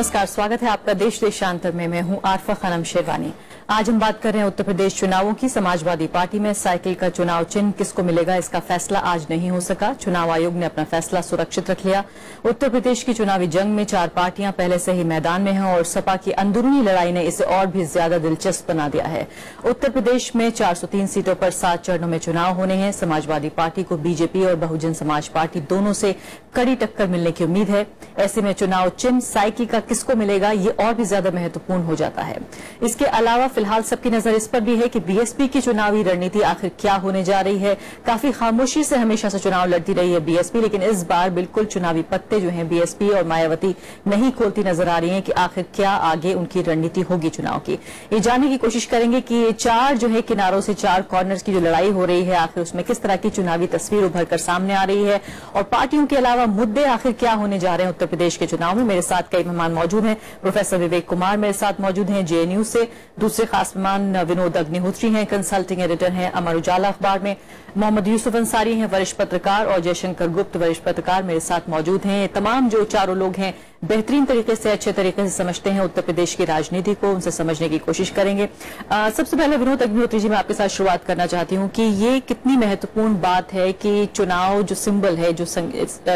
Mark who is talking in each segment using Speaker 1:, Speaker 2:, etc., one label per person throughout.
Speaker 1: नमस्कार, स्वागत है आपका देश देशांतर में। मैं हूं आरफा खानम शेरवानी। आज हम बात कर रहे हैं उत्तर प्रदेश चुनावों की। समाजवादी पार्टी में साइकिल का चुनाव चिन्ह किसको मिलेगा, इसका फैसला आज नहीं हो सका। चुनाव आयोग ने अपना फैसला सुरक्षित रख लिया। उत्तर प्रदेश की चुनावी जंग में 4 पार्टियां पहले से ही मैदान में हैं और सपा की अंदरूनी लड़ाई ने इसे और भी ज्यादा दिलचस्प बना दिया है। उत्तर प्रदेश में 403 सीटों पर 7 चरणों में चुनाव होने हैं। समाजवादी पार्टी को बीजेपी और बहुजन समाज पार्टी दोनों से कड़ी टक्कर मिलने की उम्मीद है। ऐसे में चुनाव चिन्ह साइकिल का किसको मिलेगा, ये और भी ज्यादा महत्वपूर्ण हो जाता है। इसके अलावा फिलहाल सबकी नजर इस पर भी है कि बीएसपी की चुनावी रणनीति आखिर क्या होने जा रही है। काफी खामोशी से हमेशा से चुनाव लड़ती रही है बीएसपी, लेकिन इस बार बिल्कुल चुनावी पत्ते जो हैं बीएसपी और मायावती नहीं खोलती नजर आ रही हैं कि आखिर क्या आगे उनकी रणनीति होगी चुनाव की। ये जानने की कोशिश करेंगे कि ये 4 जो है किनारों से 4 कॉर्नर्स की जो लड़ाई हो रही है, आखिर उसमें किस तरह की चुनावी तस्वीर उभर कर सामने आ रही है और पार्टियों के अलावा मुद्दे आखिर क्या होने जा रहे हैं उत्तर प्रदेश के चुनाव में। मेरे साथ कई मेहमान मौजूद हैं। प्रोफेसर विवेक कुमार मेरे साथ मौजूद हैं जेएनयू से। दूसरे खास मेहमान विनोद अग्निहोत्री हैं, कंसल्टिंग एडिटर हैं अमर उजाला अखबार में। मोहम्मद यूसुफ अंसारी हैं, वरिष्ठ पत्रकार, और जयशंकर गुप्त, वरिष्ठ पत्रकार, मेरे साथ मौजूद हैं। तमाम जो चारों लोग हैं बेहतरीन तरीके से, अच्छे तरीके से समझते हैं उत्तर प्रदेश की राजनीति को, उनसे समझने की कोशिश करेंगे। सबसे पहले विनोद अग्निहोत्री जी, मैं आपके साथ शुरुआत करना चाहती हूं कि ये कितनी महत्वपूर्ण बात है कि चुनाव जो सिंबल है, जो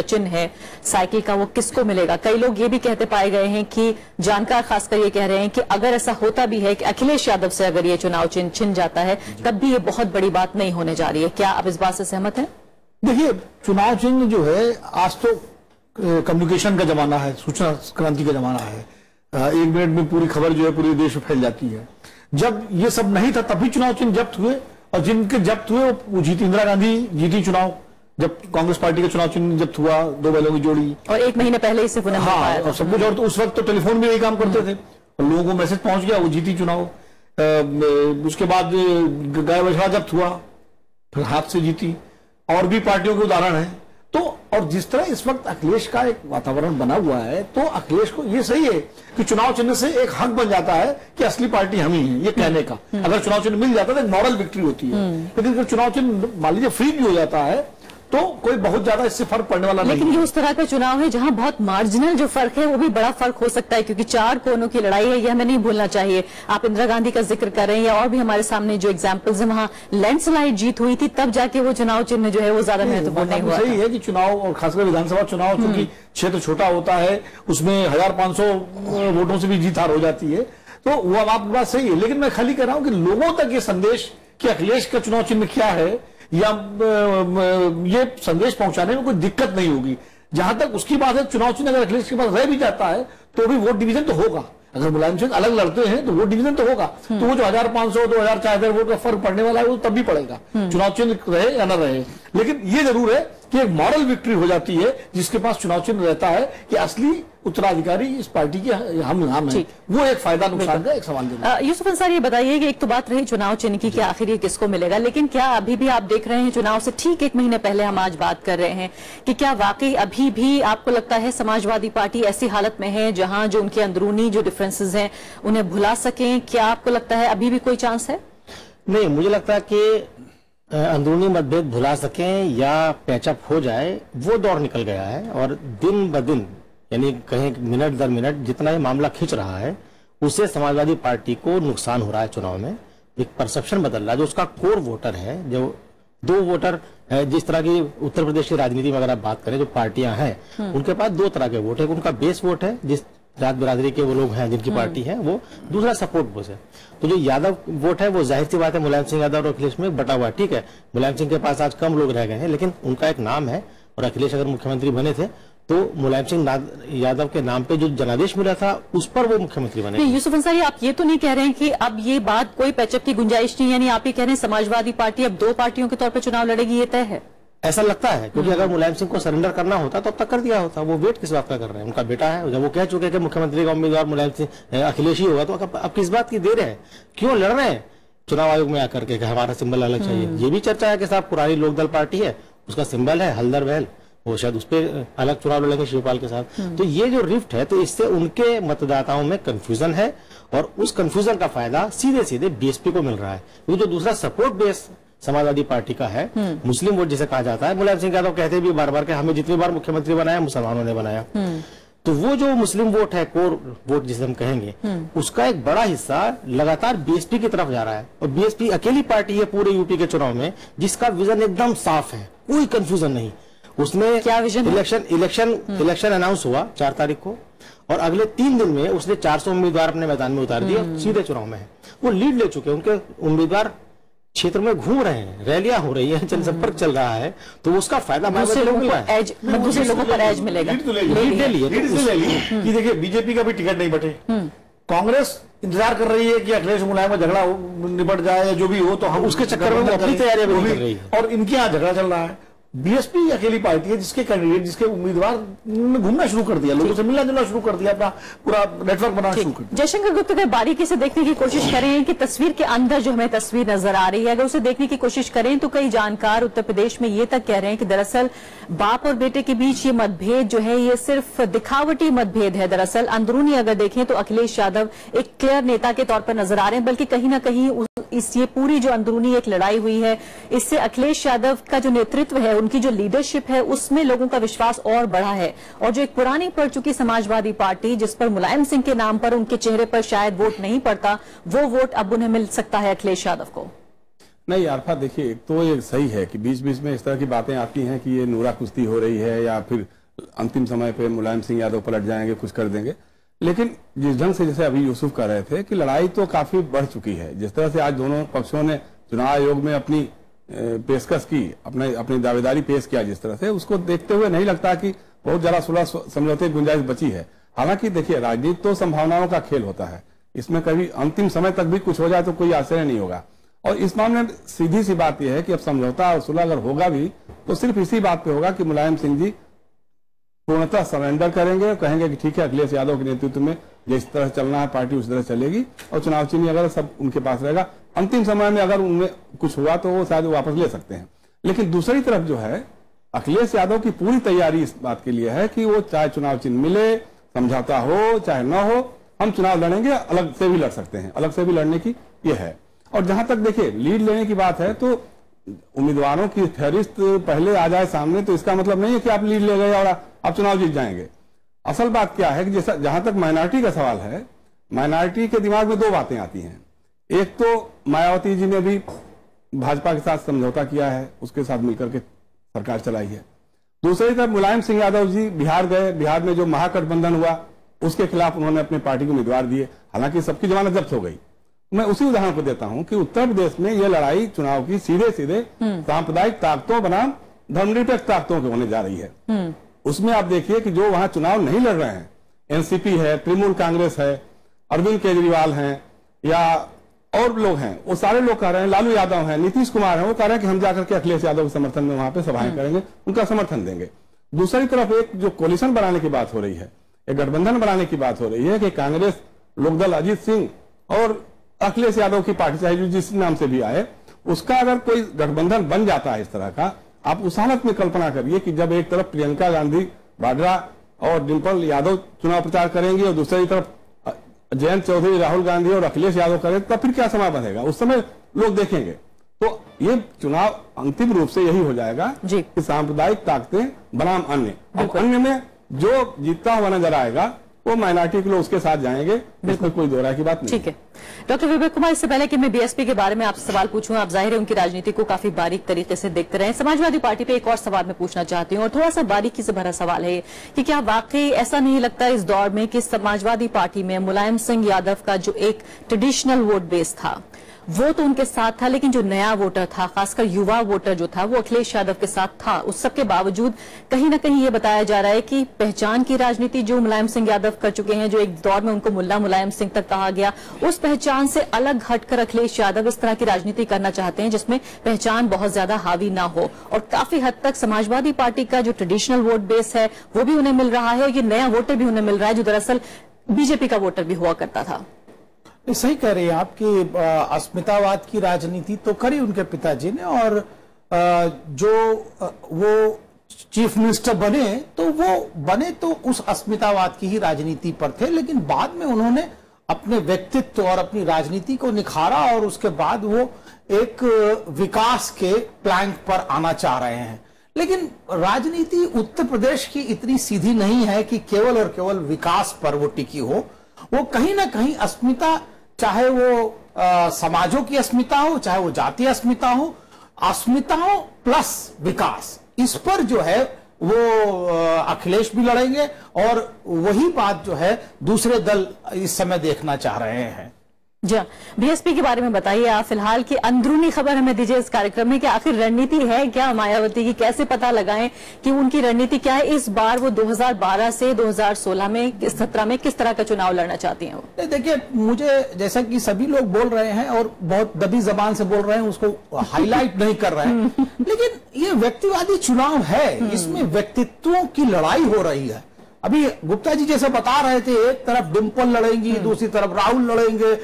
Speaker 1: चिन्ह है साइकिल का, वो किसको मिलेगा। कई लोग ये भी कहते पाए गए हैं कि जानकार खासकर ये कह रहे हैं कि अगर ऐसा होता भी है कि अखिलेश यादव से अगर ये चुनाव चिन्ह छिन जाता है, तब भी ये बहुत बड़ी बात नहीं होने जा रही है। क्या आप इस बात से सहमत हैं?
Speaker 2: देखिए, चुनाव चिन्ह जो है, आज तो कम्युनिकेशन का जमाना है, सूचना क्रांति का जमाना है। 1 मिनट में पूरी खबर जो है पूरे देश में फैल जाती है। जब ये सब नहीं था तभी चुनाव चिन्ह जब्त हुए, और जिनके जब्त हुए वो जीती। इंदिरा गांधी जीती चुनाव, जब कांग्रेस पार्टी का चुनाव चिन्ह जब्त हुआ, 2 बैलों की जोड़ी, और
Speaker 1: 1 महीने पहले ही सिर्फ
Speaker 2: और सब कुछ। और तो उस वक्त तो टेलीफोन भी यही काम करते थे, और लोगों को मैसेज पहुंच गया, वो जीती चुनाव। उसके बाद गाय बछड़ा जब्त हुआ, फिर हाथ से जीती। और भी पार्टियों के उदाहरण है। तो और जिस तरह इस वक्त अखिलेश का एक वातावरण बना हुआ है, तो अखिलेश को ये सही है कि चुनाव चिन्ह से एक हक बन जाता है कि असली पार्टी हम ही हैं, ये कहने का। अगर चुनाव चिन्ह मिल जाता है तो एक मॉरल विक्ट्री होती है। लेकिन अगर चुनाव चिन्ह मान लीजिए फ्री भी हो जाता है तो कोई बहुत ज्यादा इससे फर्क पड़ने वाला नहीं।
Speaker 1: लेकिन ये उस तरह का चुनाव है जहां बहुत मार्जिनल जो फर्क है वो भी बड़ा फर्क हो सकता है, क्योंकि 4 कोनों की लड़ाई है, यह हमें नहीं भूलना चाहिए। आप इंदिरा गांधी का जिक्र कर रहे हैं, या और भी हमारे सामने जो एग्जांपल्स हैं, वहां लैंडस्लाइड जीत हुई थी, तब जाके वो चुनाव चिन्ह जो है वो ज्यादा महत्वपूर्ण नहीं हुआ।
Speaker 2: सही है कि चुनाव, और खासकर विधानसभा चुनाव, क्योंकि क्षेत्र छोटा होता है, उसमें 1500 वोटों से भी जीत हार हो जाती है, तो वो आपकी बात सही है। लेकिन मैं खाली कह रहा हूं कि लोगों तक ये संदेश कि अखिलेश का चुनाव चिन्ह क्या है, या ये संदेश पहुंचाने में कोई दिक्कत नहीं होगी। जहां तक उसकी बात है, चुनाव चिन्ह अगर अखिलेश के पास रह भी जाता है तो भी वोट डिवीजन तो होगा। अगर मुलायम सिंह अलग लड़ते हैं तो वोट डिवीजन तो होगा। तो वो जो 1500, 2000, 4000 वोट का फर्क पड़ने वाला है, वो तब भी पड़ेगा, चुनाव चिन्ह रहे या न रहे। लेकिन ये जरूर है कि एक मॉरल विक्ट्री हो जाती है जिसके पास चुनाव चिन्ह रहता है, कि असली उत्तराधिकारी इस पार्टी के हम हैं। वो एक फायदा नुकसान का एक सवाल।
Speaker 1: यूसुफ अंसारी, ये बताइए कि एक तो बात रही चुनाव चिन्ह की कि आखिर ये किसको मिलेगा, लेकिन क्या अभी भी आप देख रहे हैं चुनाव से ठीक 1 महीने पहले हम आज बात कर रहे हैं कि क्या वाकई अभी भी आपको लगता है समाजवादी पार्टी ऐसी हालत में है जहां जो उनके अंदरूनी जो डिफरेंसेस हैं उन्हें भुला सकें? क्या आपको लगता है अभी भी कोई चांस है?
Speaker 3: नहीं, मुझे लगता है कि अंदरूनी मतभेद भुला सकें या पैचअप हो जाए, वो दौर निकल गया है। और दिन ब दिन, यानी कहीं मिनट दर मिनट जितना ये मामला खिंच रहा है, उससे समाजवादी पार्टी को नुकसान हो रहा है। चुनाव में एक परसेप्शन बदल रहा है। जो उसका कोर वोटर है, जो 2 वोटर है, जिस तरह की उत्तर प्रदेश की राजनीति में अगर आप बात करें, जो पार्टियां हैं उनके पास 2 तरह के वोट है। उनका बेस वोट है, जिस जात बिरादरी के वो लोग हैं जिनकी पार्टी है वो, दूसरा सपोर्ट वोट है। तो जो यादव वोट है वो जाहिर सी बात है मुलायम सिंह यादव और अखिलेश में बटा हुआ है। ठीक है, मुलायम सिंह के पास आज कम लोग रह गए हैं, लेकिन उनका एक नाम है, और अखिलेश अगर मुख्यमंत्री बने थे तो मुलायम सिंह यादव के नाम पे जो जनादेश मिला था उस पर वो मुख्यमंत्री बने।
Speaker 1: यूसुफ अंसारी, आप ये तो नहीं कह रहे हैं कि अब ये बात कोई पैचअप की गुंजाइश नहीं, यानी आप ये कह रहे हैं समाजवादी पार्टी अब 2 पार्टियों के तौर पर चुनाव लड़ेगी, ये तय है?
Speaker 3: ऐसा लगता है, क्योंकि अगर मुलायम सिंह को सरेंडर करना होता तो अब तक कर दिया होता। वो वेट किस बात का कर रहे हैं? उनका बेटा है, जब वो कह चुके कि मुख्यमंत्री का उम्मीदवार मुलायम सिंह अखिलेश ही होगा, तो अब किस बात की देर है? क्यों लड़ रहे हैं चुनाव आयोग में आकर के हमारा सिंबल अलग चाहिए? ये भी चर्चा है कि साहब पुरानी लोकदल पार्टी है, उसका सिंबल है हल्दर बैल, वो शायद उस पर अलग चुनाव लड़ेंगे शिवपाल के साथ। तो ये जो रिफ्ट है, तो इससे उनके मतदाताओं में कंफ्यूजन है, और उस कंफ्यूजन का फायदा सीधे सीधे बीएसपी को मिल रहा है। वो जो दूसरा सपोर्ट बेस समाजवादी पार्टी का है, मुस्लिम वोट जिसे कहा जाता है, मुलायम सिंह यादव कहते भी बार बार कि हमें जितनी बार मुख्यमंत्री बनाया मुसलमानों ने बनाया। तो वो जो मुस्लिम वोट है, कोर वोट जिसे हम कहेंगे, उसका एक बड़ा हिस्सा लगातार बीएसपी की तरफ जा रहा है। और बीएसपी अकेली पार्टी है पूरे यूपी के चुनाव में जिसका विजन एकदम साफ है, कोई कंफ्यूजन नहीं। उसने
Speaker 1: क्या विजन?
Speaker 3: इलेक्शन अनाउंस हुआ 4 तारीख को, और अगले 3 दिन में उसने 400 उम्मीदवार अपने मैदान में उतार दिए और सीधे चुनाव में है। वो लीड ले चुके हैं, उनके उम्मीदवार क्षेत्र में घूम रहे हैं, रैलियां हो रही है, जनसंपर्क चल रहा है, तो उसका फायदा
Speaker 1: दूसरे लोगों पर एज मिलेगा।
Speaker 2: कि देखिए बीजेपी का भी टिकट नहीं बटे, कांग्रेस इंतजार कर रही है कि अखिलेश मुलायम का झगड़ा निपट जाए या जो भी हो, तो हम
Speaker 3: उसके चक्कर में अपनी तैयारियां भी कर रही है।
Speaker 2: और इनके यहाँ झगड़ा चल रहा है। बीएसपी अकेली पार्टी है जिसके कैंडिडेट, जिसके उम्मीदवार ने घूमना शुरू कर दिया, लोगों से मिलना जुलना शुरू कर दिया, अपना पूरा नेटवर्क बनाना शुरू कर दिया।
Speaker 1: जयशंकर गुप्ता को बारीकी से देखने की कोशिश करें कि तस्वीर के अंदर जो हमें तस्वीर नजर आ रही है, अगर उसे देखने की कोशिश करें तो कई जानकार उत्तर प्रदेश में ये तक कह रहे हैं कि दरअसल बाप और बेटे के बीच ये मतभेद जो है ये सिर्फ दिखावटी मतभेद है। दरअसल अंदरूनी अगर देखें तो अखिलेश यादव एक क्लियर नेता के तौर पर नजर आ रहे हैं, बल्कि कहीं ना कहीं ये पूरी जो अंदरूनी एक लड़ाई हुई है, इससे अखिलेश यादव का जो नेतृत्व है, उनकी जो लीडरशिप है, उसमें लोगों का विश्वास और बढ़ा है। और जो एक पुरानी पड़ चुकी समाजवादी पार्टी जिस पर मुलायम सिंह के नाम पर उनके चेहरे पर शायद वोट नहीं पड़ता, वो वोट अब उन्हें मिल सकता है अखिलेश यादव को।
Speaker 4: नहीं आरफा, देखिए एक तो ये सही है कि बीच बीच में इस तरह की बातें आती हैं कि ये नूरा कुश्ती हो रही है या फिर अंतिम समय पे मुलायम सिंह यादव पलट जाएंगे, कुछ कर देंगे। लेकिन जिस ढंग से जैसे अभी यूसुफ कह रहे थे कि लड़ाई तो काफी बढ़ चुकी है, जिस तरह से आज दोनों पक्षों ने चुनाव आयोग में अपनी पेशकश की, अपनी दावेदारी पेश किया, जिस तरह से उसको देखते हुए नहीं लगता कि बहुत ज्यादा सुलह समझौते की गुंजाइश बची है। हालांकि देखिए राजनीति तो संभावनाओं का खेल होता है, इसमें कभी अंतिम समय तक भी कुछ हो जाए तो कोई आश्चर्य नहीं होगा। और इस मामले में सीधी सी बात यह है कि अब समझौता और सुलह अगर होगा भी तो सिर्फ इसी बात पे होगा कि मुलायम सिंह जी पूर्णतः सरेंडर करेंगे और कहेंगे कि ठीक है अखिलेश यादव के नेतृत्व में जिस तरह चलना है पार्टी उस तरह चलेगी और चुनाव चिन्ह अगर सब उनके पास रहेगा। अंतिम समय में अगर उनमें कुछ हुआ तो वो शायद वापस ले सकते हैं। लेकिन दूसरी तरफ जो है अखिलेश यादव की पूरी तैयारी इस बात के लिए है कि वो चाहे चुनाव चिन्ह मिले, समझौता हो चाहे न हो, हम चुनाव लड़ेंगे, अलग से भी लड़ सकते हैं, अलग से भी लड़ने की ये है। और जहां तक देखिए लीड लेने की बात है तो उम्मीदवारों की फहरिस्त पहले आ जाए सामने तो इसका मतलब नहीं है कि आप लीड ले गए और आप चुनाव जीत जाएंगे। असल बात क्या है कि जैसा जहां तक माइनॉरिटी का सवाल है, माइनॉरिटी के दिमाग में 2 बातें आती हैं। एक तो मायावती जी ने भी भाजपा के साथ समझौता किया है, उसके साथ मिलकर के सरकार चलाई है। दूसरी तरफ मुलायम सिंह यादव जी बिहार गए, बिहार में जो महागठबंधन हुआ उसके खिलाफ उन्होंने अपने पार्टी को उम्मीदवार दिए, हालांकि सबकी जमानत जब्त हो गई। मैं उसी उदाहरण को देता हूं कि उत्तर प्रदेश में यह लड़ाई चुनाव की सीधे सीधे सांप्रदायिक ताकतों बनाम धर्मनिरपेक्ष ताकतों की होने जा रही है। उसमें आप देखिए कि जो वहां चुनाव नहीं लड़ रहे हैं, एनसीपी है, तृणमूल कांग्रेस है, अरविंद केजरीवाल हैं या और लोग हैं, वो सारे लोग कह रहे हैं, लालू यादव हैं, नीतीश कुमार हैं, वो कह रहे हैं कि हम जाकर के अखिलेश यादव के समर्थन में वहां पे सभाएं करेंगे, उनका समर्थन देंगे। दूसरी तरफ एक जो कोलिशन बनाने की बात हो रही है, एक गठबंधन बनाने की बात हो रही है कि कांग्रेस, लोकदल अजीत सिंह और अखिलेश यादव की पार्टी चाहे जो जिस नाम से भी आए, उसका अगर कोई गठबंधन बन जाता है इस तरह का, आप उस हालत में कल्पना करिए कि जब एक तरफ प्रियंका गांधी वाड्रा और डिम्पल यादव चुनाव प्रचार करेंगे और दूसरी तरफ जयंत चौधरी, राहुल गांधी और अखिलेश यादव करें, तब फिर क्या समय बनेगा, उस समय लोग देखेंगे। तो ये चुनाव अंतिम रूप से यही हो जाएगा कि सांप्रदायिक ताकतें बनाम अन्य, अन्य में जो जीतता हुआ नजर आएगा वो माइनॉरिटी के लोग उसके साथ जाएंगे, इसमें कोई दो राय की बात नहीं।
Speaker 1: ठीक है डॉक्टर विवेक कुमार, इससे पहले कि मैं बीएसपी के बारे में आपसे सवाल पूछूं, आप जाहिर है उनकी राजनीति को काफी बारीक तरीके से देखते रहे। समाजवादी पार्टी पे एक और सवाल मैं पूछना चाहती हूँ और थोड़ा सा बारीकी से भरा सवाल है कि क्या वाकई ऐसा नहीं लगता इस दौर में कि समाजवादी पार्टी में मुलायम सिंह यादव का जो एक ट्रेडिशनल वोट बेस था वो तो उनके साथ था, लेकिन जो नया वोटर था, खासकर युवा वोटर जो था, वो अखिलेश यादव के साथ था। उस सब के बावजूद कहीं ना कहीं ये बताया जा रहा है कि पहचान की राजनीति जो मुलायम सिंह यादव कर चुके हैं, जो एक दौर में उनको मुल्ला मुलायम सिंह तक कहा गया, उस पहचान से अलग हटकर अखिलेश यादव इस तरह की राजनीति करना चाहते हैं जिसमें पहचान बहुत ज्यादा हावी ना हो। और काफी हद तक समाजवादी पार्टी का जो ट्रेडिशनल वोट बेस है वो भी उन्हें मिल रहा है और ये नया वोटर भी उन्हें मिल रहा है जो दरअसल बीजेपी का वोटर भी हुआ करता था।
Speaker 5: सही कह रहे हैं आप कि अस्मितावाद की राजनीति तो करी उनके पिताजी ने, और जो वो चीफ मिनिस्टर बने तो उस अस्मितावाद की ही राजनीति पर थे, लेकिन बाद में उन्होंने अपने व्यक्तित्व और अपनी राजनीति को निखारा और उसके बाद वो एक विकास के प्लैंक पर आना चाह रहे हैं। लेकिन राजनीति उत्तर प्रदेश की इतनी सीधी नहीं है कि केवल और केवल विकास पर वो टिकी हो। वो कहीं ना कहीं अस्मिता, चाहे वो समाजों की अस्मिता हो, चाहे वो जातीय अस्मिता हो, अस्मिताओं प्लस विकास, इस पर जो है वो अखिलेश भी लड़ेंगे और वही बात जो है दूसरे दल इस समय देखना चाह रहे हैं।
Speaker 1: जी, बीएसपी के बारे में बताइए आप फिलहाल की अंदरूनी खबर हमें दीजिए इस कार्यक्रम में कि आखिर रणनीति है क्या मायावती की, कैसे पता लगाएं कि उनकी रणनीति क्या है, इस बार वो 2012 से 2016 में 17 में किस तरह का चुनाव लड़ना चाहती हैं वो?
Speaker 5: देखिए, मुझे जैसा कि सभी लोग बोल रहे हैं और बहुत दबी जबान से बोल रहे हैं, उसको हाईलाइट नहीं कर रहे हैं, लेकिन ये व्यक्तिवादी चुनाव है, इसमें व्यक्तित्वों की लड़ाई हो रही है। अभी गुप्ता जी जैसे बता रहे थे, एक तरफ डिम्पल लड़ेंगी, दूसरी तरफ राहुल लड़ेंगे,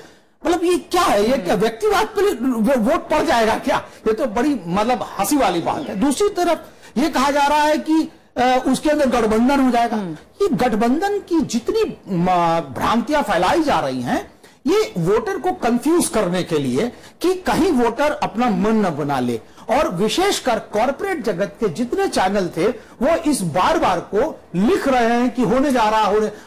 Speaker 5: मतलब ये क्या है, ये क्या व्यक्तिवाद पर वोट पड़ जाएगा क्या? ये तो बड़ी मतलब हंसी वाली बात है। दूसरी तरफ ये कहा जा रहा है कि उसके अंदर गठबंधन हो जाएगा। ये गठबंधन की जितनी भ्रांतियां फैलाई जा रही हैं, ये वोटर को कंफ्यूज करने के लिए कि कहीं वोटर अपना मन न बना ले, और विशेषकर कॉर्पोरेट जगत के जितने चैनल थे वो इस बार को लिख रहे हैं कि होने जा रहा,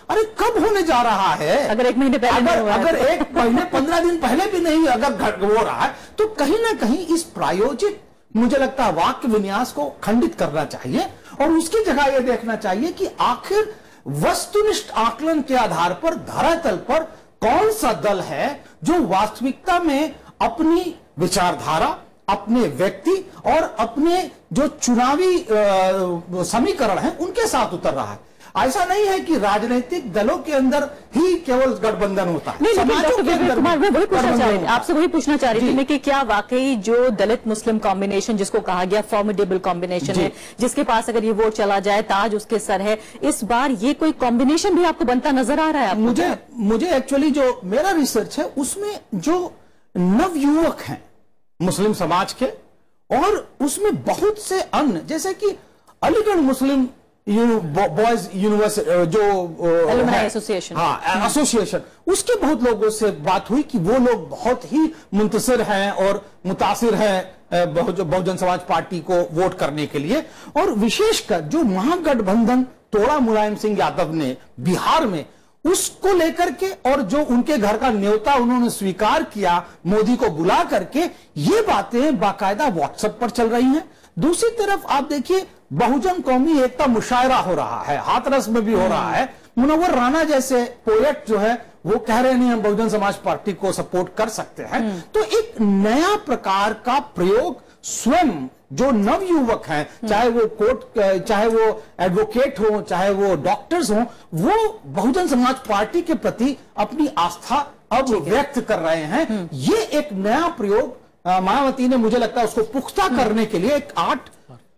Speaker 5: अरे कब होने जा रहा है?
Speaker 1: अगर 1 महीने पहले
Speaker 5: अगर 1 महीने 15 दिन पहले भी नहीं अगर हो रहा है तो कहीं ना कहीं इस प्रायोजित, मुझे लगता है, वाक्य विन्यास को खंडित करना चाहिए और उसकी जगह यह देखना चाहिए कि आखिर वस्तुनिष्ठ आकलन के आधार पर धरातल पर कौन सा दल है जो वास्तविकता में अपनी विचारधारा, अपने व्यक्ति और अपने जो चुनावी समीकरण है उनके साथ उतर रहा है। ऐसा नहीं है कि राजनीतिक दलों के अंदर ही केवल गठबंधन होता है, समाजों के अंदर
Speaker 1: आपसे वही पूछना चाह रही थी मैं कि क्या वाकई जो दलित मुस्लिम कॉम्बिनेशन जिसको कहा गया फॉर्मिडेबल कॉम्बिनेशन है, जिसके पास अगर ये वोट चला जाए ताज उसके सर है, इस बार ये कोई कॉम्बिनेशन भी आपको बनता नजर आ रहा है?
Speaker 5: मुझे एक्चुअली जो मेरा रिसर्च है उसमें जो नवयुवक हैं मुस्लिम समाज के, और उसमें बहुत से अन्य, जैसे कि अलीगढ़ मुस्लिम बॉयज यूनिवर्सिटी जो
Speaker 1: एसोसिएशन,
Speaker 5: हाँ एसोसिएशन, उसके बहुत लोगों से बात हुई कि वो लोग बहुत ही मुंतसिर हैं और मुतासिर हैं बहुजन समाज पार्टी को वोट करने के लिए। और विशेषकर जो महागठबंधन तोड़ा मुलायम सिंह यादव ने बिहार में, उसको लेकर के, और जो उनके घर का न्योता उन्होंने स्वीकार किया मोदी को बुला करके, ये बातें बाकायदा व्हाट्सएप पर चल रही हैं। दूसरी तरफ आप देखिए बहुजन कौमी एकता मुशायरा हो रहा है, हाथरस में भी हो रहा है। मुनव्वर राणा जैसे पोएट जो है वो कह रहे नहीं हम बहुजन समाज पार्टी को सपोर्ट कर सकते हैं। तो एक नया प्रकार का प्रयोग स्वयं जो नवयुवक हैं, चाहे वो कोर्ट, चाहे वो एडवोकेट हो, चाहे वो डॉक्टर्स हो, वो बहुजन समाज पार्टी के प्रति अपनी आस्था अब व्यक्त कर रहे हैं। ये एक नया प्रयोग मायावती ने, मुझे लगता है, उसको पुख्ता करने के लिए एक 8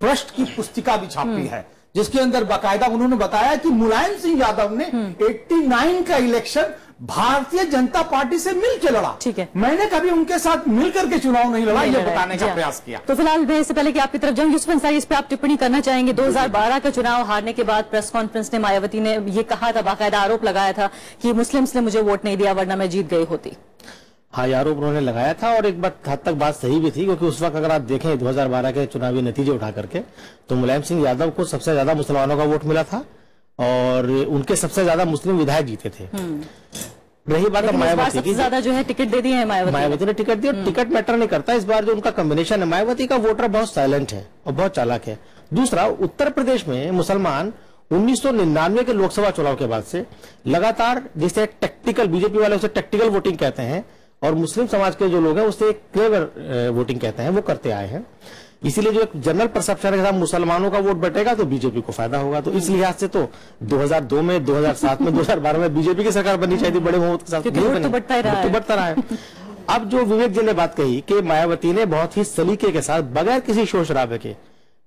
Speaker 5: पृष्ठ की पुस्तिका भी छापी है, जिसके अंदर बाकायदा उन्होंने बताया कि मुलायम सिंह यादव ने 89 का इलेक्शन भारतीय जनता पार्टी से मिलकर लड़ा।
Speaker 1: ठीक है,
Speaker 5: मैंने कभी उनके साथ मिलकर के चुनाव नहीं लड़ा, ये बताने का प्रयास किया।
Speaker 1: तो फिलहाल मैं इससे पहले कि आपकी तरफ जाऊं, यूसुफ अंसारी, इस पे आप टिप्पणी करना चाहेंगे? 2012 का चुनाव हारने के बाद प्रेस कॉन्फ्रेंस में मायावती ने ये कहा था, बाकायदा आरोप लगाया था कि मुस्लिम्स ने मुझे वोट नहीं दिया वरना मैं जीत गई होती।
Speaker 3: हाँ, ये आरोप उन्होंने लगाया था और एक बात हद तक बात सही भी थी, क्योंकि उस वक्त अगर आप देखें 2012 के चुनावी नतीजे उठा करके, तो मुलायम सिंह यादव को सबसे ज्यादा मुसलमानों का वोट मिला था और उनके सबसे ज्यादा मुस्लिम विधायक जीते थे। रही बात मायावती की,
Speaker 1: ज्यादा जो है टिकट दे दी है
Speaker 3: मायावती ने टिकट दिया। टिकट मैटर नहीं करता, इस बार जो उनका कॉम्बिनेशन है, मायावती का वोटर बहुत साइलेंट है और बहुत चालाक है। दूसरा, उत्तर प्रदेश में मुसलमान 1999 के लोकसभा चुनाव के बाद से लगातार, जिसे टेक्टिकल, बीजेपी वाले उसे टेक्टिकल वोटिंग कहते हैं, और मुस्लिम समाज के जो लोग हैं उसे क्लेवर वोटिंग कहते हैं, वो करते आए हैं। इसीलिए जो एक जनरल परसेप्शन है कि मुसलमानों का वोट बटेगा तो बीजेपी को फायदा होगा। तो इस लिहाज से तो 2002 में, 2007 में, 2012 में बीजेपी की सरकार बननी चाहिए थी बड़े बहुमत के साथ,
Speaker 1: तो बढ़ता रहा है।
Speaker 3: अब जो विवेक जी ने बात कही कि मायावती ने बहुत ही सलीके के साथ, बगैर किसी शोर शराबे के,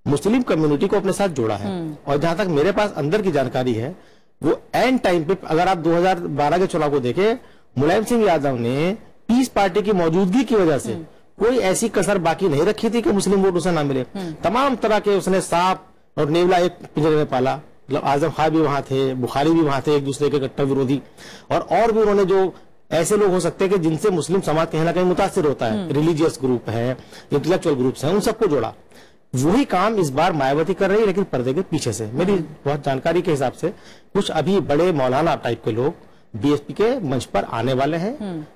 Speaker 3: मुस्लिम कम्युनिटी को अपने साथ जोड़ा है। और जहां तक मेरे पास अंदर की जानकारी है, वो एंड टाइम पे, अगर आप 2012 के चुनाव को देखें, मुलायम सिंह यादव ने पीस पार्टी की मौजूदगी की वजह से कोई ऐसी कसर बाकी नहीं रखी थी कि मुस्लिम वोट उसे ना मिले। तमाम तरह के उसने सांप और नेवला एक पिंजरे में पाला। मतलब आजम खां भी वहां थे, बुखारी भी वहां थे, एक दूसरे के कट्टर विरोधी, और भी उन्होंने जो ऐसे लोग हो सकते हैं कि जिनसे मुस्लिम समाज कहीं ना कहीं मुतासिर होता है, रिलीजियस ग्रुप है, इंटेलेक्चुअल ग्रुप्स हैं, उन सबको जोड़ा। वही काम इस बार मायावती कर रही है, लेकिन पर्दे के पीछे से। मेरी बहुत जानकारी के हिसाब से कुछ अभी बड़े मौलाना टाइप के लोग बीएसपी के मंच पर आने वाले हैं।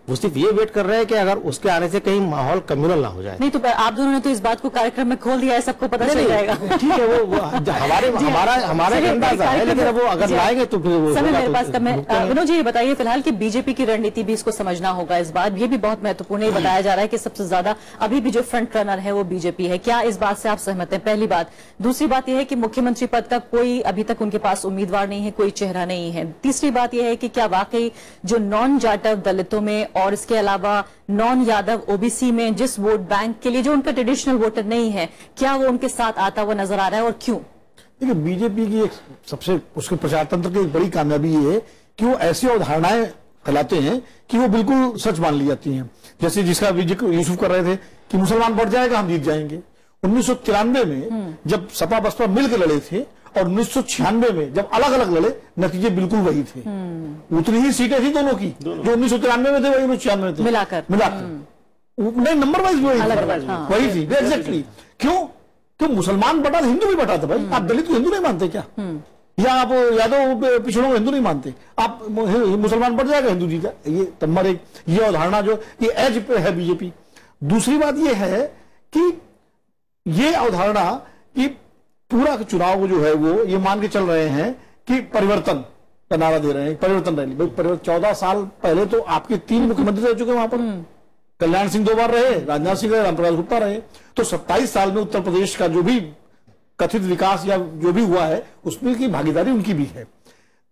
Speaker 3: वो सिर्फ ये वेट कर रहे हैं कि अगर उसके आने से कहीं माहौल कम्युनल ना हो जाए।
Speaker 1: नहीं तो आप दोनों ने तो इस बात को कार्यक्रम में खोल दिया है, सबको पता चल जाएगा।
Speaker 3: ठीक है, वो हमारा अंदाजा है, लेकिन वो अगर लाएंगे तो फिर वो
Speaker 1: समय मेरे पास कम है। विनोद जी ये बताइए, फिलहाल की बीजेपी की रणनीति भी इसको समझना होगा इस बार, ये भी बहुत महत्वपूर्ण है। बताया जा रहा है कि सबसे ज्यादा अभी भी जो फ्रंट रनर है वो बीजेपी है। क्या इस बात से आप सहमत हैं? पहली बात। दूसरी बात यह है कि मुख्यमंत्री पद का कोई अभी तक उनके पास उम्मीदवार नहीं है, कोई चेहरा नहीं है। तीसरी बात यह है कि क्या वाकई जो नॉन जाटव दलितों में और इसके अलावा नॉन यादव ओबीसी में जिस वोट बैंक के लिए जो उनका ट्रेडिशनल वोटर नहीं है, क्या वो उनके साथ आता हुआ नजर आ रहा है और क्यों?
Speaker 2: देखिए, बीजेपी की एक सबसे उसके प्रचार तंत्र की एक बड़ी कामयाबी ये है कि वो ऐसी अवधारणाएं फैलाते हैं कि वो बिल्कुल सच मान ली जाती हैं। जैसे जिसका जिक्र यूसुफ कर रहे थे कि मुसलमान बढ़ जाएगा, हम जीत जाएंगे। 1993 में जब सपा बसपा मिलकर लड़े थे और 1996 में जब अलग अलग लड़े, नतीजे बिल्कुल वही थे। उतनी ही सीटें थी दोनों की, जो 1993 में थे वही 1996 में थे, मिलाकर नहीं, नंबर वाइज वही थी एग्जैक्टली। क्यों मुसलमान बटा तो हिंदू भी बटा था भाई। आप दलित को हिंदू नहीं मानते क्या? या आप यादव पिछड़ों को हिंदू नहीं मानते? आप मुसलमान बढ़ जाएगा, हिंदू जीता। ये नंबर एक, ये अवधारणा जो ये एज पे है बीजेपी। दूसरी बात ये है कि ये अवधारणा कि पूरा चुनाव जो है वो ये मान के चल रहे हैं कि परिवर्तन का नारा दे रहे हैं, परिवर्तन रैली। भाई 14 साल पहले तो आपके 3 मुख्यमंत्री रह चुके वहां पर। कल्याण सिंह 2 बार रहे, राजनाथ सिंह रहे, रामप्रकाश गुप्ता रहे। तो 27 साल में उत्तर प्रदेश का जो भी कथित विकास या जो भी हुआ है उसमें की भागीदारी उनकी भी है।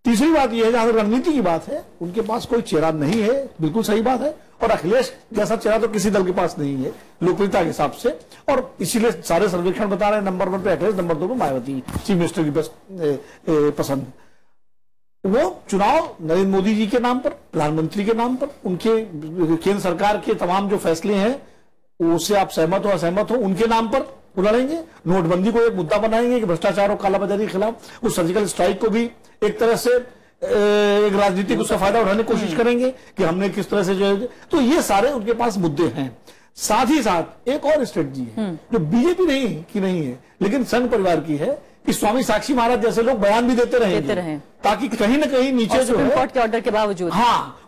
Speaker 2: तीसरी बात यह है, जहां रणनीति की बात है, उनके पास कोई चेहरा नहीं है, बिल्कुल सही बात है। और अखिलेश जैसा चेहरा तो किसी दल के पास नहीं है लोकप्रियता के हिसाब से, और इसीलिए सारे सर्वेक्षण बता रहे हैं नंबर 1 पे अखिलेश, नंबर 2 पे मायावती चीफ मिनिस्टर की पसंद। वो चुनाव नरेंद्र मोदी जी के नाम पर, प्रधानमंत्री के नाम पर, उनके केंद्र सरकार के तमाम जो फैसले हैं उससे आप सहमत हो असहमत हो, उनके नाम पर लड़ेंगे। नोटबंदी को एक मुद्दा बनाएंगे कि भ्रष्टाचार और कालाबाजारी के खिलाफ। उस सर्जिकल स्ट्राइक को भी एक तरह से एक राजनीतिक उसका फायदा उठाने की कोशिश करेंगे कि हमने किस तरह से जो है। तो ये सारे उनके पास मुद्दे हैं। साथ ही साथ एक और स्ट्रेटजी है जो बीजेपी नहीं है लेकिन संघ परिवार की है कि स्वामी साक्षी महाराज जैसे लोग बयान भी देते रहे ताकि कहीं ना कहीं नीचे जो है
Speaker 1: कोर्ट के ऑर्डर के बावजूद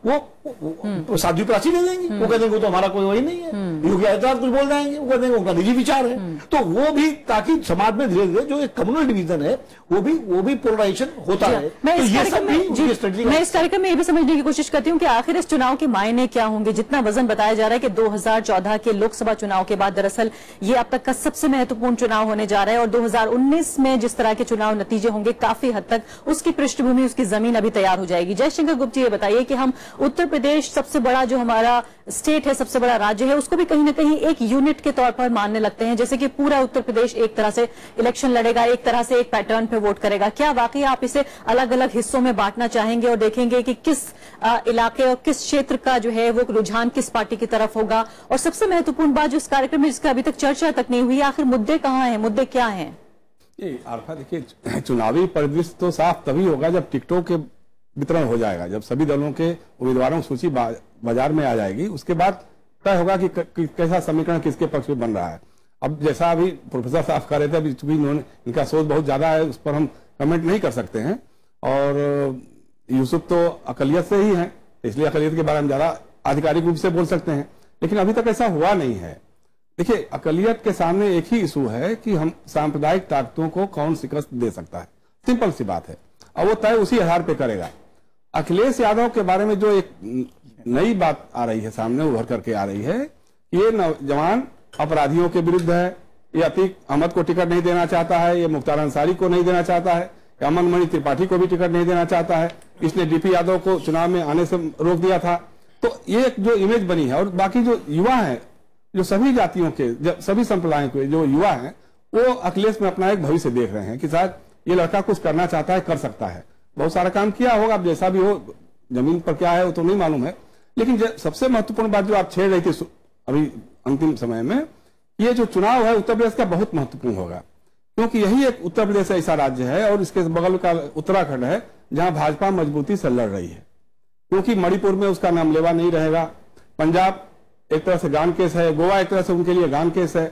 Speaker 2: वो साध्वी प्राची दे देंगे। वो कह देंगे तो हमारा कोई वही नहीं है, योगी आदित्यनाथ कुछ बोल जाएंगे, वो कह देंगे उनका निजी विचार है। तो वो भी ताकि समाज में धीरे धीरे जो एक कम्युनल डिवीजन है वो भी पोलराइजेशन होता है।
Speaker 1: मैं इस कार्यक्रम में ये भी समझने की कोशिश करती हूँ कि आखिर इस चुनाव के मायने क्या होंगे। जितना वजन बताया जा रहा है कि 2014 के लोकसभा चुनाव के बाद दरअसल ये अब तक का सबसे महत्वपूर्ण चुनाव होने जा रहा है और 2019 में जिस तरह के चुनाव नतीजे होंगे काफी हद तक उसकी पृष्ठभूमि, उसकी जमीन अभी तैयार हो जाएगी। जयशंकर गुप्ता ये बताइए कि हम उत्तर प्रदेश सबसे बड़ा जो हमारा स्टेट है, सबसे बड़ा राज्य है, उसको भी कहीं ना कहीं एक यूनिट के तौर पर मानने लगते हैं, जैसे कि पूरा उत्तर प्रदेश एक तरह से इलेक्शन लड़ेगा, एक तरह से एक पैटर्न पे वोट करेगा। क्या वाकई आप इसे अलग अलग हिस्सों में बांटना चाहेंगे और देखेंगे कि किस इलाके और किस क्षेत्र का जो है वो रुझान किस पार्टी की तरफ होगा? और सबसे महत्वपूर्ण बात जो इस कार्यक्रम में जिसका अभी तक चर्चा तक नहीं हुई, आखिर मुद्दे कहाँ हैं, मुद्दे क्या हैं?
Speaker 4: आरफा देखिए, चुनावी परिदृश्य तो साफ तभी होगा जब टिकटों के वितरण हो जाएगा, जब सभी दलों के उम्मीदवारों की सूची बाजार में आ जाएगी। उसके बाद तय होगा कि कैसा समीकरण किसके पक्ष में बन रहा है। अब जैसा अभी प्रोफेसर साहब कह रहे थे, अभी चूंकि इनका सोच बहुत ज्यादा है, उस पर हम कमेंट नहीं कर सकते हैं। और यूसुफ तो अकलियत से ही है, इसलिए अकलियत के बारे में ज्यादा आधिकारिक रूप से बोल सकते हैं, लेकिन अभी तक ऐसा हुआ नहीं है। देखिए, अकलियत के सामने एक ही इशू है कि हम सांप्रदायिक ताकतों को कौन शिकस्त दे सकता है। सिंपल सी बात है, और वो तय उसी आधार पे करेगा। अखिलेश यादव के बारे में जो एक नई बात आ रही है सामने, उभर करके आ रही है, ये नौजवान अपराधियों के विरुद्ध है, ये अतीक अहमद को टिकट नहीं देना चाहता है, ये मुख्तार अंसारी को नहीं देना चाहता है, अमन मणि त्रिपाठी को भी टिकट नहीं देना चाहता है, इसने डीपी यादव को चुनाव में आने से रोक दिया था। तो ये जो इमेज बनी है, और बाकी जो युवा है, जो सभी जातियों के, सभी संप्रदायों के जो युवा हैं, वो अखिलेश में अपना एक भविष्य देख रहे हैं कि शायद ये लड़का कुछ करना चाहता है, कर सकता है। बहुत सारा काम किया होगा, अब जैसा भी हो, जमीन पर क्या है वो तो नहीं मालूम है। लेकिन सबसे महत्वपूर्ण बात जो आप छेड़ रही थी अभी अंतिम समय में, ये जो चुनाव है उत्तर प्रदेश का बहुत महत्वपूर्ण होगा, क्योंकि यही एक उत्तर प्रदेश ऐसा राज्य है और इसके बगल का उत्तराखंड है जहां भाजपा मजबूती से लड़ रही है, क्योंकि मणिपुर में उसका नामलेवा नहीं रहेगा, पंजाब एक तरह से गान केस है, गोवा एक तरह से उनके लिए गान केस है।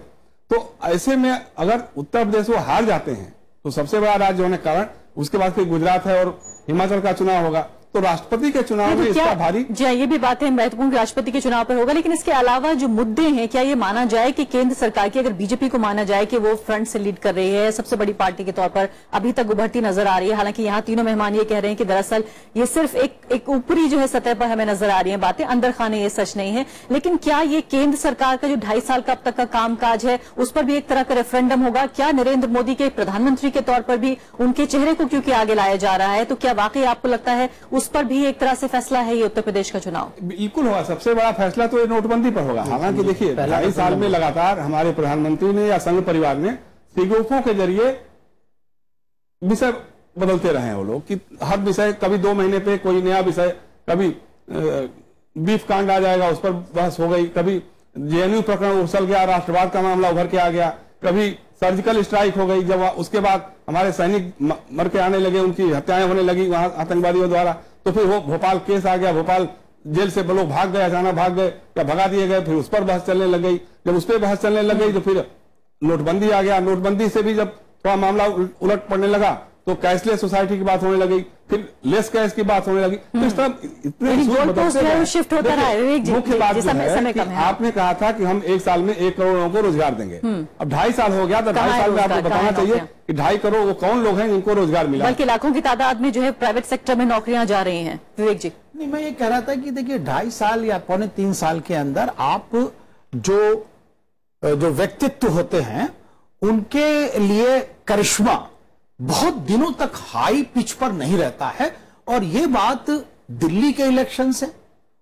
Speaker 4: तो ऐसे में अगर उत्तर प्रदेश वो हार जाते हैं तो सबसे बड़ा राज्य होने के कारण उसके बाद फिर गुजरात है और हिमाचल का चुनाव होगा, तो राष्ट्रपति के चुनाव में इसका भारी
Speaker 1: जी ये भी बात है महत्वपूर्ण, राष्ट्रपति के चुनाव पर होगा। लेकिन इसके अलावा जो मुद्दे हैं, क्या ये माना जाए कि केंद्र सरकार की, अगर बीजेपी को माना जाए कि वो फ्रंट से लीड कर रही है, सबसे बड़ी पार्टी के तौर पर अभी तक उभरती नजर आ रही है, हालांकि यहाँ तीनों मेहमान ये कह रहे हैं कि दरअसल ये सिर्फ एक ऊपरी जो है सतह पर हमें नजर आ रही है बातें, अंदर खाने ये सच नहीं है। लेकिन क्या ये केंद्र सरकार का जो 2.5 साल का अब तक का कामकाज है उस पर भी एक तरह का रेफरेंडम होगा? क्या नरेंद्र मोदी के प्रधानमंत्री के तौर पर भी उनके चेहरे को क्योंकि आगे लाया जा रहा है, तो क्या वाकई आपको लगता है उस पर भी एक तरह से फैसला है ये उत्तर प्रदेश का चुनाव?
Speaker 4: बिल्कुल होगा। सबसे बड़ा फैसला तो ये नोटबंदी पर होगा। हालांकि देखिए 2.5 साल में लगातार हमारे प्रधानमंत्री ने या संघ परिवार ने सीगोफों के जरिए विषय बदलते रहे हैं वो लोग कि हर विषय, कभी 2 महीने पे कोई नया विषय, कभी बीफ कांड आ जाएगा उस पर बहस हो गई, कभी जेएनयू प्रकरण उछल गया, राष्ट्रवाद का मामला उभर के आ गया, कभी सर्जिकल स्ट्राइक हो गई, जब उसके बाद हमारे सैनिक मर के आने लगे, उनकी हत्याएं होने लगी वहां आतंकवादियों द्वारा, तो फिर वो भोपाल केस आ गया, भोपाल जेल से लोग भाग गए, अचानक भाग गए या भगा दिए गए, फिर उस पर बहस चलने लग गई। जब उस पर बहस चलने लग गई तो फिर नोटबंदी आ गया, नोटबंदी से भी जब थोड़ा मामला उलट पड़ने लगा तो कैशलेस सोसाइटी की बात होने लगी, फिर लेस कैश की बात होने लगी। तो इस तरह इतने
Speaker 1: शिफ्ट होता रहा है।
Speaker 4: मुख्य बात है कि आपने कहा था कि हम 1 साल में 1 करोड़ लोगों को रोजगार देंगे, अब 2.5 साल हो गया, तो 2.5 साल में आपको बताना चाहिए कि 2.5 करोड़ वो कौन लोग हैं जिनको रोजगार मिला,
Speaker 1: बल्कि लाखों की तादाद में जो है प्राइवेट सेक्टर में नौकरियां जा रही हैं। विवेक जी,
Speaker 5: नहीं, मैं ये कह रहा था कि देखिए 2.5 साल या 2.25 साल के अंदर आप जो व्यक्तित्व होते हैं उनके लिए करिश्मा बहुत दिनों तक हाई पिच पर नहीं रहता है। और ये बात दिल्ली के इलेक्शन से,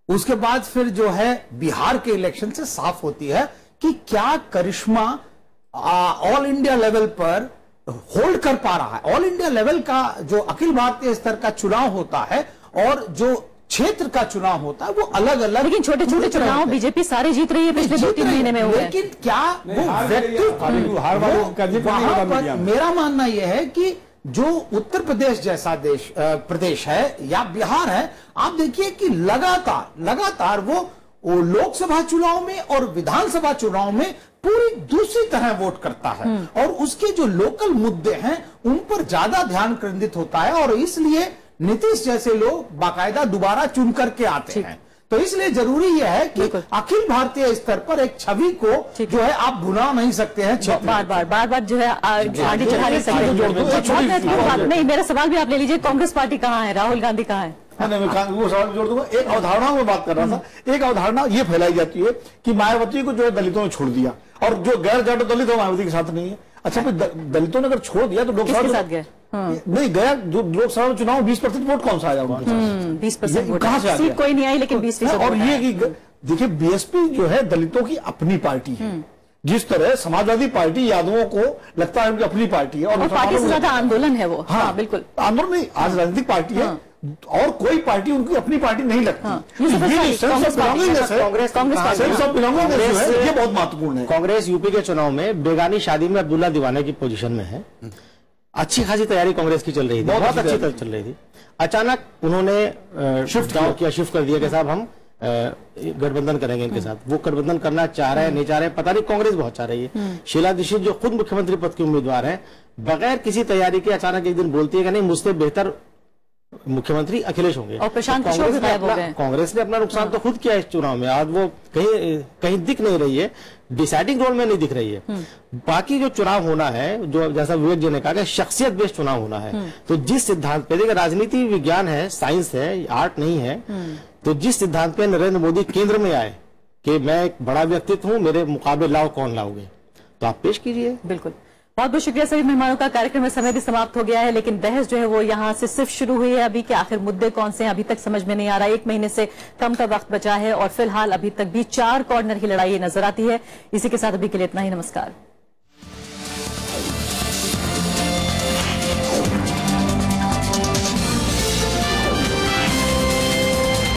Speaker 5: उसके बाद फिर जो है बिहार के इलेक्शन से साफ होती है कि क्या करिश्मा ऑल इंडिया लेवल पर होल्ड कर पा रहा है। ऑल इंडिया लेवल का जो अखिल भारतीय स्तर का चुनाव होता है और जो क्षेत्र का चुनाव होता है वो अलग अलग,
Speaker 1: लेकिन छोटे छोटे चुनाव बीजेपी सारे जीत रही है पिछले 2-3 महीने में हुए।
Speaker 5: लेकिन क्या वो व्यक्ति, मेरा मानना यह है कि जो उत्तर प्रदेश जैसा प्रदेश है या बिहार है, आप देखिए कि लगातार वो लोकसभा चुनाव में और विधानसभा चुनाव में पूरी दूसरी तरह वोट करता है और उसके जो लोकल मुद्दे हैं उन पर ज्यादा ध्यान केंद्रित होता है और इसलिए नीतीश जैसे लोग बाकायदा दोबारा चुन करके आते हैं। तो इसलिए जरूरी यह है कि अखिल भारतीय स्तर पर एक छवि को जो है आप भुला नहीं सकते हैं,
Speaker 1: बार बार जो है आगे चढ़ा नहीं सकते। नहीं, मेरा सवाल भी आप ले लीजिए, कांग्रेस पार्टी कहाँ है, राहुल गांधी कहाँ है?
Speaker 2: मैं वो सवाल जोड़ दूंगा। एक अवधारणा में बात कर रहा था, एक अवधारणा ये फैलाई जाती है कि मायावती को जो है दलितों ने छोड़ दिया और जो गैर जाटो दलित है मायावती के साथ नहीं है। अच्छा, फिर दलितों ने अगर छोड़ दिया तो लोकसभा नहीं गया, लोकसभा चुनाव 20% वोट कौन सा आया?
Speaker 1: 20%
Speaker 2: कहां से आ गया?
Speaker 1: कोई नहीं आई, लेकिन 20%।
Speaker 2: और ये देखिए बीएसपी जो है दलितों की अपनी पार्टी है, जिस तरह समाजवादी पार्टी यादवों को लगता है उनकी अपनी पार्टी है और
Speaker 1: पार्टी से ज्यादा आंदोलन है वो। हाँ बिल्कुल,
Speaker 2: आंदोलन नहीं, आज राजनीतिक पार्टी है और कोई पार्टी उनकी अपनी पार्टी नहीं लगती। ये बहुत महत्वपूर्ण है।
Speaker 3: कांग्रेस यूपी के चुनाव में बेगानी शादी में अब्दुल्ला दीवाने की पोजीशन में है। अच्छी खासी तैयारी कांग्रेस की चल रही थी, बहुत अच्छी तरह चल रही थी। अचानक उन्होंने शिफ्ट कर दिया कि साहब हम गठबंधन करेंगे इनके साथ। वो गठबंधन करना चाह रहे हैं, नहीं चाह रहे हैं, पता नहीं, कांग्रेस बहुत चाह रही है। शीला दीक्षित जो खुद मुख्यमंत्री पद की उम्मीदवार है, बगैर किसी तैयारी के अचानक एक दिन बोलती है कि नहीं, मुझसे बेहतर मुख्यमंत्री अखिलेश होंगे।
Speaker 1: और प्रशांत किशोर भी गायब हो गए।
Speaker 3: कांग्रेस ने अपना नुकसान तो खुद किया इस चुनाव में। आज वो कहीं दिख नहीं रही है, डिसाइडिंग रोल में नहीं दिख रही है। बाकी जो चुनाव होना है, जो जैसा विवेक जी ने कहा कि शख्सियत बेस्ड चुनाव होना है, तो जिस सिद्धांत पे, देखिए राजनीति विज्ञान है, साइंस है, आर्ट नहीं है, तो जिस सिद्धांत पे नरेंद्र मोदी केंद्र में आए कि मैं एक बड़ा व्यक्तित्व हूं, मेरे मुकाबले लाओ कौन लाओगे, तो आप पेश कीजिए।
Speaker 1: बिल्कुल, बहुत बहुत शुक्रिया सभी मेहमानों का। कार्यक्रम में समय भी समाप्त हो गया है, लेकिन बहस जो है वो यहाँ से सिर्फ शुरू हुई है। अभी के आखिर मुद्दे कौन से हैं अभी तक समझ में नहीं आ रहा। 1 महीने से कम का वक्त बचा है और फिलहाल अभी तक भी 4 कॉर्नर की लड़ाई नजर आती है। इसी के साथ अभी के लिए इतना ही, नमस्कार।